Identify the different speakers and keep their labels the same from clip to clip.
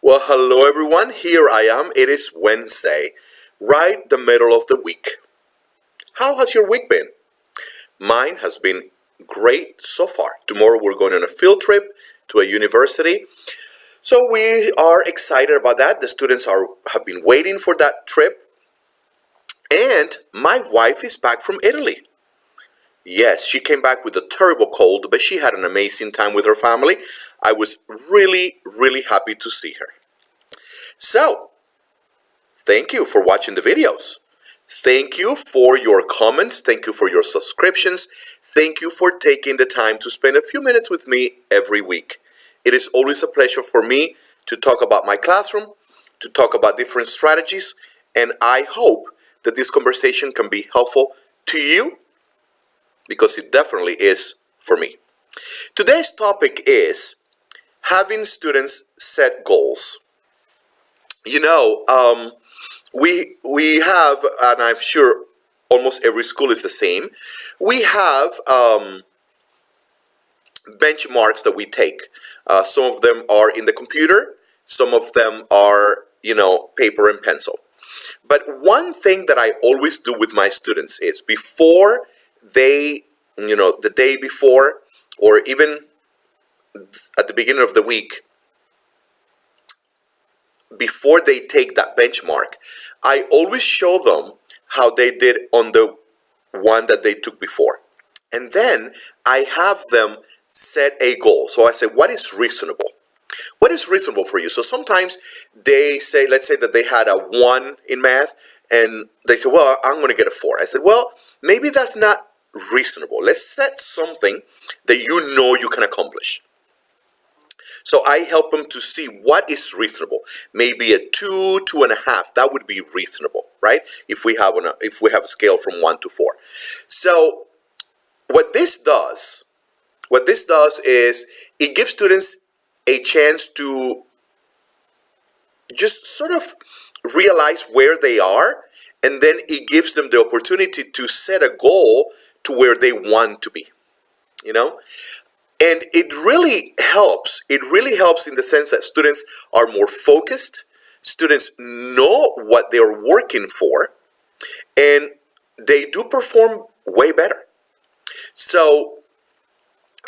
Speaker 1: Well, hello everyone. Here I am. It is Wednesday, right the middle of the week. How has your week been? Mine has been great so far. Tomorrow we're going on a field trip to a university. So we are excited about that. The students have been waiting for that trip. And my wife is back from Italy. Yes, she came back with a terrible cold, but she had an amazing time with her family. I was really happy to see her. So, thank you for watching the videos. Thank you for your comments. Thank you for your subscriptions. Thank you for taking the time to spend a few minutes with me every week. It is always a pleasure for me to talk about my classroom, to talk about different strategies, and I hope that this conversation can be helpful to you because it definitely is for me. Today's topic is having students set goals. We have, and I'm sure almost every school is the same, we have benchmarks that we take. Some of them are in the computer, some of them are, paper and pencil. But one thing that I always do with my students is before they, the day before, or even at the beginning of the week, before they take that benchmark, I always show them how they did on the one that they took before. And then I have them set a goal. So I say, what is reasonable? What is reasonable for you? So sometimes they say, let's say that they had a 1 in math, and they say, well, I'm going to get a 4. I said, well, maybe that's not reasonable. Let's set something that you can accomplish. So I help them to see what is reasonable. Maybe a 2, 2.5. That would be reasonable, right? If we have a scale from 1 to 4. So what this does is it gives students a chance to just sort of realize where they are, and then it gives them the opportunity to set a goal to where they want to be. And it really helps. It really helps in the sense that students are more focused, students know what they're working for, and they do perform way better. So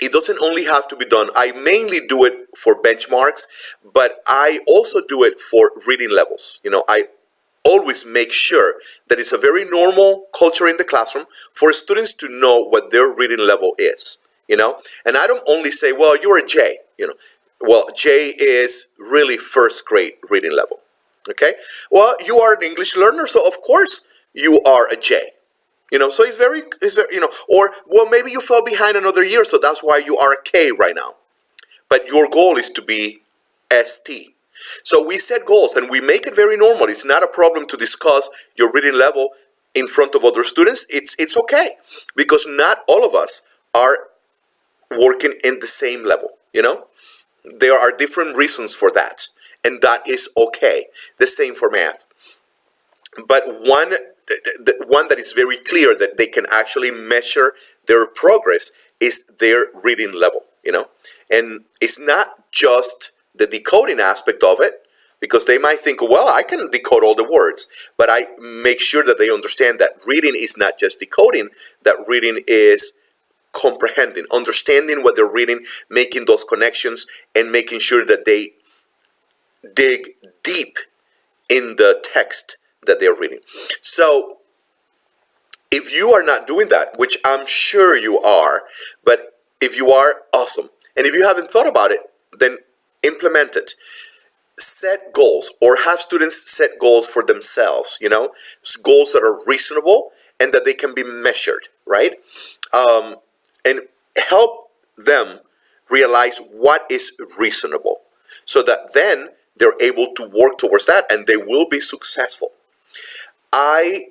Speaker 1: it doesn't only have to be done. I mainly do it for benchmarks, but I also do it for reading levels. I always make sure that it's a very normal culture in the classroom for students to know what their reading level is. And I don't only say, well, you're a J, well, J is really first grade reading level. Okay. Well, you are an English learner, so of course you are a J. So it's very, or well, maybe you fell behind another year, so that's why you are a K right now. But your goal is to be ST. So we set goals and we make it very normal. It's not a problem to discuss your reading level in front of other students. It's okay, because not all of us are working in the same level. There are different reasons for that, and that is okay. The same for math. But the one that is very clear that they can actually measure their progress is their reading level. And it's not just the decoding aspect of it, because they might think, well, I can decode all the words, but I make sure that they understand that reading is not just decoding, that reading is comprehending, understanding what they're reading, making those connections, and making sure that they dig deep in the text that they're reading. So if you are not doing that, which I'm sure you are, but if you are, awesome. And if you haven't thought about it, then implement it. Set goals, or have students set goals for themselves, goals that are reasonable and that they can be measured, right? And help them realize what is reasonable, so that then they're able to work towards that and they will be successful. I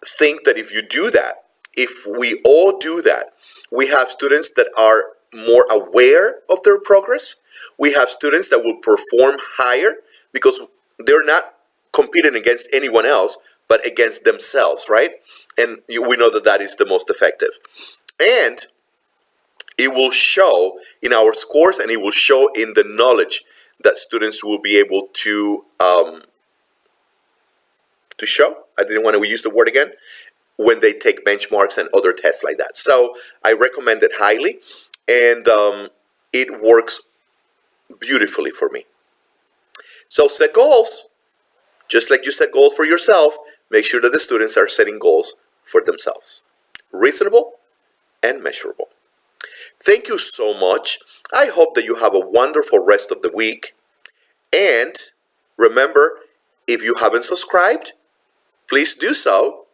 Speaker 1: think that if you do that, if we all do that, we have students that are more aware of their progress. We have students that will perform higher because they're not competing against anyone else, but against themselves, right? And we know that that is the most effective. And it will show in our scores, and it will show in the knowledge that students will be able to show. I didn't want to use the word again, when they take benchmarks and other tests like that. So I recommend it highly, and it works beautifully for me. So set goals. Just like you set goals for yourself, make sure that the students are setting goals for themselves. Reasonable and measurable. Thank you so much. I hope that you have a wonderful rest of the week. And remember, if you haven't subscribed, please do so.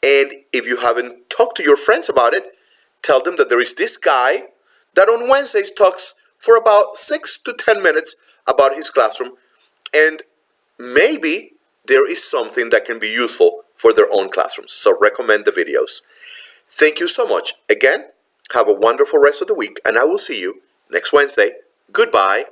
Speaker 1: And if you haven't talked to your friends about it, tell them that there is this guy that on Wednesdays talks for about 6 to 10 minutes about his classroom, and maybe there is something that can be useful for their own classrooms. So recommend the videos. Thank you so much. Again, have a wonderful rest of the week, and I will see you next Wednesday. Goodbye.